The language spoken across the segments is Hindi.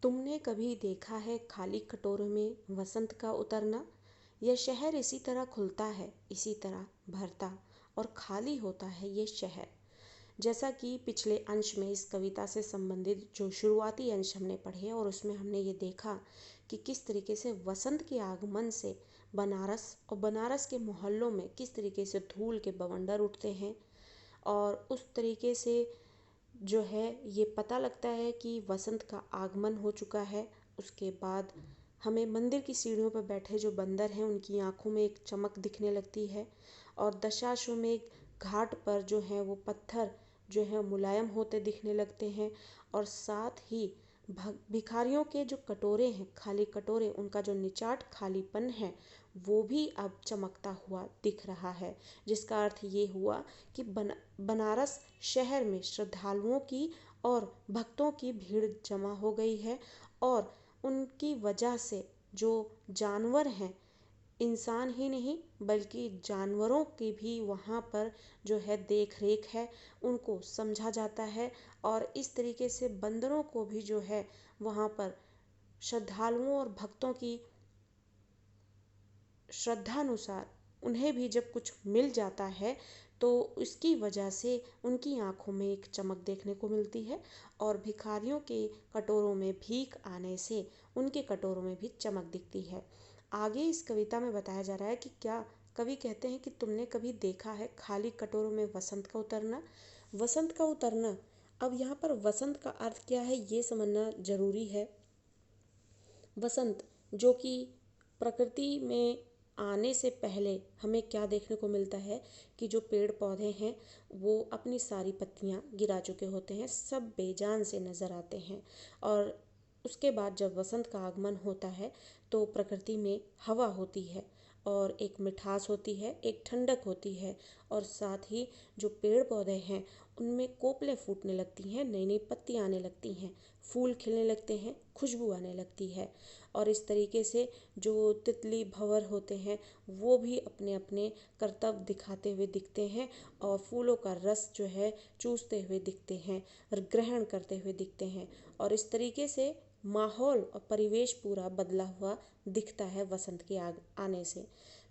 तुमने कभी देखा है खाली कटोरे में वसंत का उतरना? यह शहर इसी तरह खुलता है, इसी तरह भरता और खाली होता है ये शहर। जैसा कि पिछले अंश में इस कविता से संबंधित जो शुरुआती अंश हमने पढ़े और उसमें हमने ये देखा कि किस तरीके से वसंत के आगमन से बनारस और बनारस के मोहल्लों में किस तरीके से धूल के बवंडर उठते हैं। और उस तरीके से जो है ये पता लगता है कि वसंत का आगमन हो चुका है। उसके बाद हमें मंदिर की सीढ़ियों पर बैठे जो बंदर हैं उनकी आंखों में एक चमक दिखने लगती है। और दशाश्वमेध घाट पर जो है वो पत्थर जो है मुलायम होते दिखने लगते हैं। और साथ ही भिखारियों के जो कटोरे हैं, खाली कटोरे, उनका जो निचाट खालीपन है वो भी अब चमकता हुआ दिख रहा है। जिसका अर्थ ये हुआ कि बनारस शहर में श्रद्धालुओं की और भक्तों की भीड़ जमा हो गई है। और उनकी वजह से जो जानवर हैं, इंसान ही नहीं बल्कि जानवरों की भी वहाँ पर जो है देख रेख है, उनको समझा जाता है। और इस तरीके से बंदरों को भी जो है वहाँ पर श्रद्धालुओं और भक्तों की श्रद्धानुसार उन्हें भी जब कुछ मिल जाता है तो इसकी वजह से उनकी आंखों में एक चमक देखने को मिलती है। और भिखारियों के कटोरों में भीख आने से उनके कटोरों में भी चमक दिखती है। आगे इस कविता में बताया जा रहा है कि क्या कवि कहते हैं कि तुमने कभी देखा है खाली कटोरों में वसंत का उतरना? वसंत का उतरना, अब यहाँ पर वसंत का अर्थ क्या है ये समझना जरूरी है। वसंत जो कि प्रकृति में आने से पहले हमें क्या देखने को मिलता है कि जो पेड़ पौधे हैं वो अपनी सारी पत्तियां गिरा चुके होते हैं, सब बेजान से नज़र आते हैं। और उसके बाद जब वसंत का आगमन होता है तो प्रकृति में हवा होती है और एक मिठास होती है, एक ठंडक होती है। और साथ ही जो पेड़ पौधे हैं उनमें कोपलें फूटने लगती हैं, नई नई पत्तियाँ आने लगती हैं, फूल खिलने लगते हैं, खुशबू आने लगती है। और इस तरीके से जो तितली भंवर होते हैं वो भी अपने अपने कर्तव्य दिखाते हुए दिखते हैं और फूलों का रस जो है चूसते हुए दिखते हैं और ग्रहण करते हुए दिखते हैं। और इस तरीके से माहौल और परिवेश पूरा बदला हुआ दिखता है वसंत के आने से।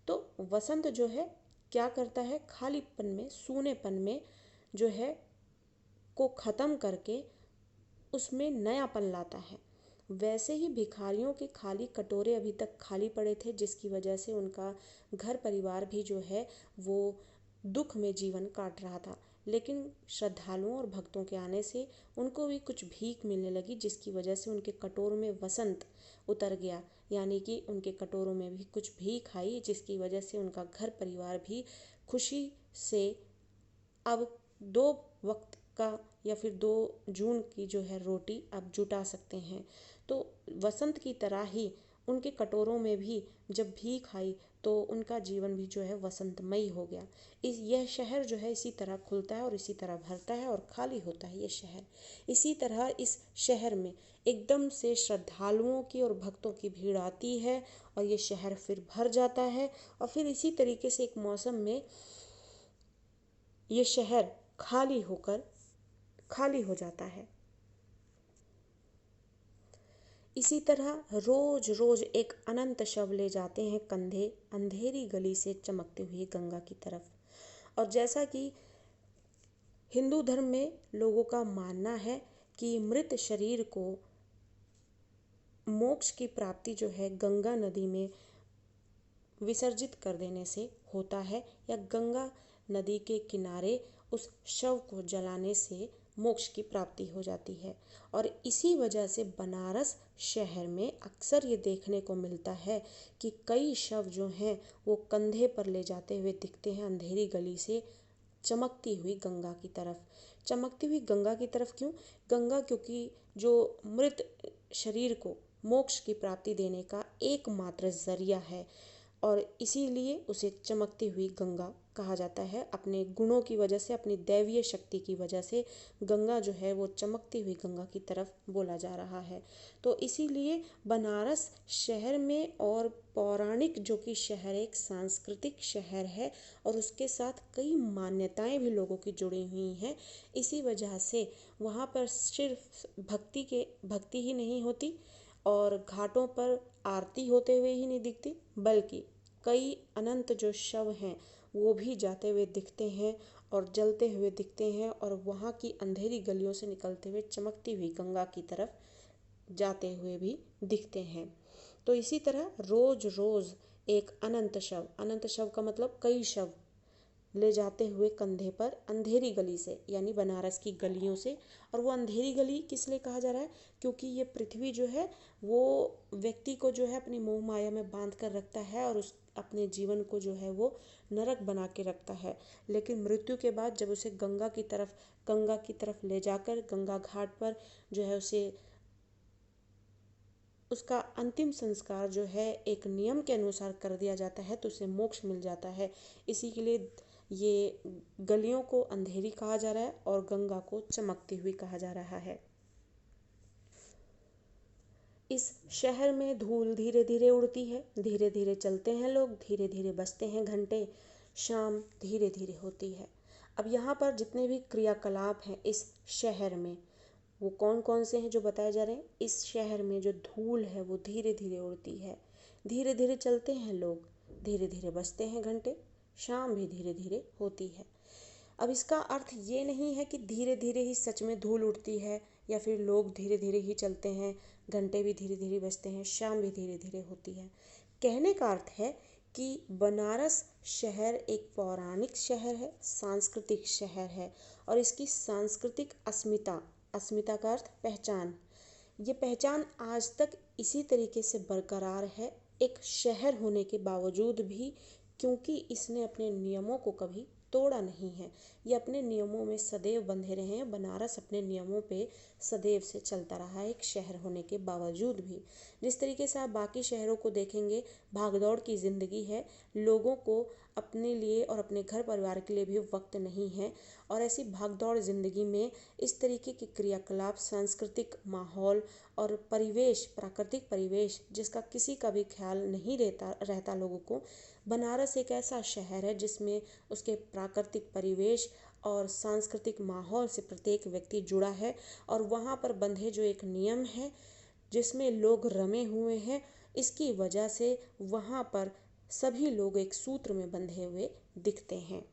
तो वसंत जो है क्या करता है, खालीपन में, सूनेपन में जो है को ख़त्म करके उसमें नयापन लाता है। वैसे ही भिखारियों के खाली कटोरे अभी तक खाली पड़े थे, जिसकी वजह से उनका घर परिवार भी जो है वो दुख में जीवन काट रहा था। लेकिन श्रद्धालुओं और भक्तों के आने से उनको भी कुछ भीख मिलने लगी, जिसकी वजह से उनके कटोरों में वसंत उतर गया। यानी कि उनके कटोरों में भी कुछ भीख आई, जिसकी वजह से उनका घर परिवार भी खुशी से अब 2 वक्त का या फिर 2 जून की जो है रोटी अब जुटा सकते हैं। तो वसंत की तरह ही उनके कटोरों में भी जब भीख आई तो उनका जीवन भी जो है वसंतमयी हो गया। यह शहर जो है इसी तरह खुलता है और इसी तरह भरता है और खाली होता है ये शहर। इसी तरह इस शहर में एकदम से श्रद्धालुओं की और भक्तों की भीड़ आती है और ये शहर फिर भर जाता है। और फिर इसी तरीके से एक मौसम में ये शहर खाली हो जाता है। इसी तरह रोज रोज एक अनंत शव ले जाते हैं कंधे अंधेरी गली से चमकती हुई गंगा की तरफ। और जैसा कि हिंदू धर्म में लोगों का मानना है कि मृत शरीर को मोक्ष की प्राप्ति जो है गंगा नदी में विसर्जित कर देने से होता है, या गंगा नदी के किनारे उस शव को जलाने से मोक्ष की प्राप्ति हो जाती है। और इसी वजह से बनारस शहर में अक्सर ये देखने को मिलता है कि कई शव जो हैं वो कंधे पर ले जाते हुए दिखते हैं अंधेरी गली से चमकती हुई गंगा की तरफ। चमकती हुई गंगा की तरफ क्यों? गंगा क्योंकि जो मृत शरीर को मोक्ष की प्राप्ति देने का एकमात्र जरिया है और इसीलिए उसे चमकती हुई गंगा कहा जाता है। अपने गुणों की वजह से, अपनी दैवीय शक्ति की वजह से गंगा जो है वो चमकती हुई गंगा की तरफ बोला जा रहा है। तो इसीलिए बनारस शहर में, और पौराणिक जो कि शहर एक सांस्कृतिक शहर है और उसके साथ कई मान्यताएं भी लोगों की जुड़ी हुई हैं। इसी वजह से वहाँ पर सिर्फ भक्ति ही नहीं होती और घाटों पर आरती होते हुए ही नहीं दिखती, बल्कि कई अनंत जो शव हैं वो भी जाते हुए दिखते हैं और जलते हुए दिखते हैं, और वहाँ की अंधेरी गलियों से निकलते हुए चमकती हुई गंगा की तरफ जाते हुए भी दिखते हैं। तो इसी तरह रोज रोज एक अनंत शव का मतलब कई शव ले जाते हुए कंधे पर अंधेरी गली से, यानी बनारस की गलियों से। और वो अंधेरी गली किस लिए कहा जा रहा है? क्योंकि ये पृथ्वी जो है वो व्यक्ति को जो है अपनी मोह माया में बांध कर रखता है और उस अपने जीवन को जो है वो नरक बना के रखता है। लेकिन मृत्यु के बाद जब उसे गंगा की तरफ ले जाकर गंगा घाट पर जो है उसे उसका अंतिम संस्कार जो है एक नियम के अनुसार कर दिया जाता है, तो उसे मोक्ष मिल जाता है। इसी के लिए ये गलियों को अंधेरी कहा जा रहा है और गंगा को चमकती हुई कहा जा रहा है। इस शहर में धूल धीरे धीरे उड़ती है, धीरे धीरे चलते हैं लोग, धीरे धीरे बजते हैं घंटे, शाम धीरे धीरे होती है। अब यहाँ पर जितने भी क्रियाकलाप हैं इस शहर में, वो कौन कौन से हैं जो बताए जा रहे हैं? इस शहर में जो धूल है वो धीरे धीरे उड़ती है, धीरे धीरे चलते हैं लोग, धीरे धीरे बजते हैं घंटे, शाम भी धीरे धीरे होती है। अब इसका अर्थ ये नहीं है कि धीरे धीरे ही सच में धूल उड़ती है, या फिर लोग धीरे धीरे ही चलते हैं, घंटे भी धीरे धीरे बजते हैं, शाम भी धीरे धीरे होती है। कहने का अर्थ है कि बनारस शहर एक पौराणिक शहर है, सांस्कृतिक शहर है, और इसकी सांस्कृतिक अस्मिता का अर्थ पहचान, ये पहचान आज तक इसी तरीके से बरकरार है, एक शहर होने के बावजूद भी, क्योंकि इसने अपने नियमों को कभी तोड़ा नहीं है। ये अपने नियमों में सदैव बंधे रहे हैं। बनारस अपने नियमों पे सदैव से चलता रहा है, एक शहर होने के बावजूद भी। जिस तरीके से आप बाकी शहरों को देखेंगे, भागदौड़ की ज़िंदगी है, लोगों को अपने लिए और अपने घर परिवार के लिए भी वक्त नहीं है, और ऐसी भागदौड़ ज़िंदगी में इस तरीके के क्रियाकलाप, सांस्कृतिक माहौल और परिवेश, प्राकृतिक परिवेश जिसका किसी का भी ख्याल नहीं रहता लोगों को। बनारस एक ऐसा शहर है जिसमें उसके प्राकृतिक परिवेश और सांस्कृतिक माहौल से प्रत्येक व्यक्ति जुड़ा है, और वहाँ पर बंधे जो एक नियम है जिसमें लोग रमे हुए हैं, इसकी वजह से वहाँ पर सभी लोग एक सूत्र में बंधे हुए दिखते हैं।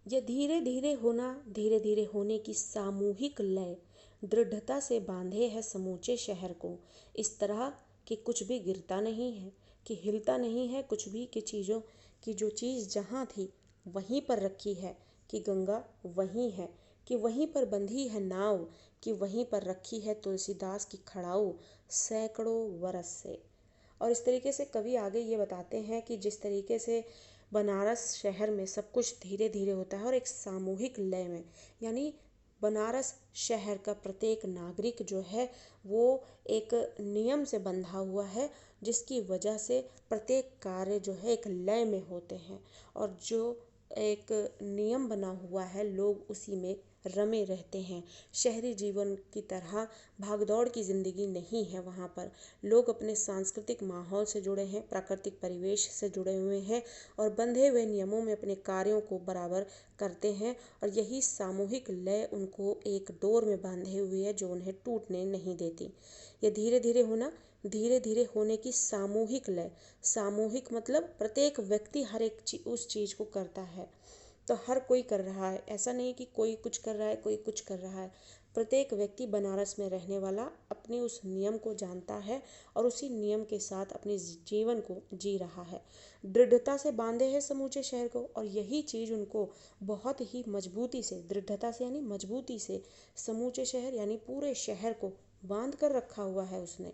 यह धीरे धीरे होने की सामूहिक लय दृढ़ता से बांधे है समूचे शहर को, इस तरह कि कुछ भी गिरता नहीं है, कि हिलता नहीं है कुछ भी, कि चीज़ों की जो चीज़ जहाँ थी वहीं पर रखी है, कि गंगा वहीं है, कि वहीं पर बंधी है नाव, कि वहीं पर रखी है तुलसीदास की खड़ाऊ सैकड़ों वर्ष से। और इस तरीके से कवि आगे ये बताते हैं कि जिस तरीके से बनारस शहर में सब कुछ धीरे धीरे होता है और एक सामूहिक लय में, यानी बनारस शहर का प्रत्येक नागरिक जो है वो एक नियम से बंधा हुआ है, जिसकी वजह से प्रत्येक कार्य जो है एक लय में होते हैं, और जो एक नियम बना हुआ है लोग उसी में रमे रहते हैं। शहरी जीवन की तरह भागदौड़ की ज़िंदगी नहीं है। वहाँ पर लोग अपने सांस्कृतिक माहौल से जुड़े हैं, प्राकृतिक परिवेश से जुड़े हुए हैं, और बंधे हुए नियमों में अपने कार्यों को बराबर करते हैं, और यही सामूहिक लय उनको एक डोर में बांधे हुए है जो उन्हें टूटने नहीं देती। ये धीरे धीरे होने की सामूहिक लय, सामूहिक मतलब प्रत्येक व्यक्ति हर एक उस चीज़ को करता है, तो हर कोई कर रहा है, ऐसा नहीं कि कोई कुछ कर रहा है कोई कुछ कर रहा है। प्रत्येक व्यक्ति बनारस में रहने वाला अपने उस नियम को जानता है और उसी नियम के साथ अपने जीवन को जी रहा है। दृढ़ता से बांधे हैं समूचे शहर को, और यही चीज़ उनको बहुत ही मजबूती से, दृढ़ता से यानी मजबूती से, समूचे शहर यानी पूरे शहर को बांध कर रखा हुआ है उसने।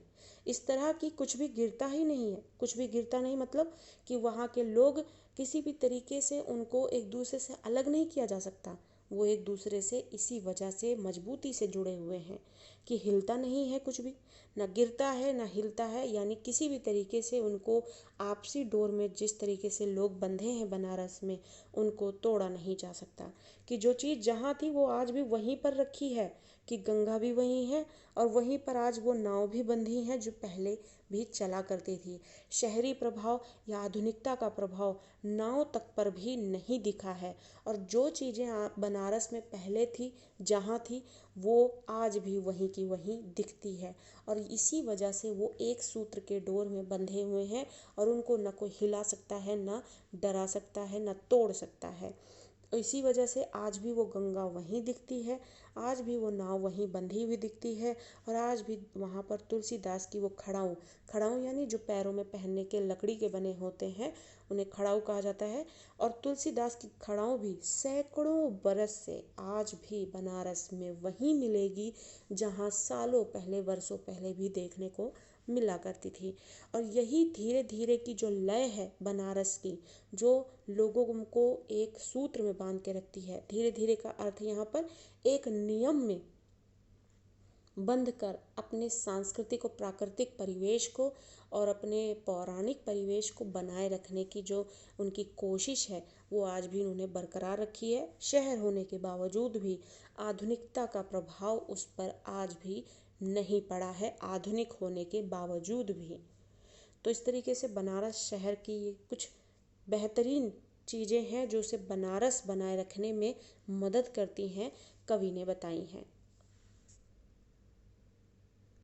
इस तरह की कुछ भी गिरता ही नहीं है, कुछ भी गिरता नहीं मतलब कि वहाँ के लोग किसी भी तरीके से, उनको एक दूसरे से अलग नहीं किया जा सकता, वो एक दूसरे से इसी वजह से मजबूती से जुड़े हुए हैं। कि हिलता नहीं है कुछ भी, ना गिरता है ना हिलता है। यानी किसी भी तरीके से उनको आपसी डोर में जिस तरीके से लोग बंधे हैं बनारस में, उनको तोड़ा नहीं जा सकता। कि जो चीज़ जहाँ थी वो आज भी वहीं पर रखी है, कि गंगा भी वहीं है और वहीं पर आज वो नाव भी बंधी है जो पहले भी चला करती थी। शहरी प्रभाव या आधुनिकता का प्रभाव नाव तक पर भी नहीं दिखा है, और जो चीज़ें बनारस में पहले थी, जहाँ थी, वो आज भी वहीं की वहीं दिखती है। और इसी वजह से वो एक सूत्र के डोर में बंधे हुए हैं, और उनको न कोई हिला सकता है, न डरा सकता है, न तोड़ सकता है। इसी वजह से आज भी वो गंगा वहीं दिखती है, आज भी वो नाव वहीं बंधी हुई दिखती है। और आज भी वहाँ पर तुलसीदास की वो खड़ाऊँ, खड़ाऊँ यानी जो पैरों में पहनने के लकड़ी के बने होते हैं, उन्हें खड़ाऊँ कहा जाता है। और तुलसीदास की खड़ाऊँ भी सैकड़ों बरस से आज भी बनारस में वहीं मिलेगी, जहाँ सालों पहले, वर्षों पहले भी देखने को मिला करती थी। और यही धीरे धीरे की जो लय है बनारस की, जो लोगों को एक सूत्र में बांध के रखती है, धीरे धीरे का अर्थ यहाँ पर एक नियम में बंध कर अपने सांस्कृतिक और प्राकृतिक परिवेश को और अपने पौराणिक परिवेश को बनाए रखने की जो उनकी कोशिश है, वो आज भी उन्होंने बरकरार रखी है। शहर होने के बावजूद भी आधुनिकता का प्रभाव उस पर आज भी नहीं पड़ा है, आधुनिक होने के बावजूद भी। तो इस तरीके से बनारस शहर की ये कुछ बेहतरीन चीज़ें हैं जो उसे बनारस बनाए रखने में मदद करती हैं, कवि ने बताई हैं।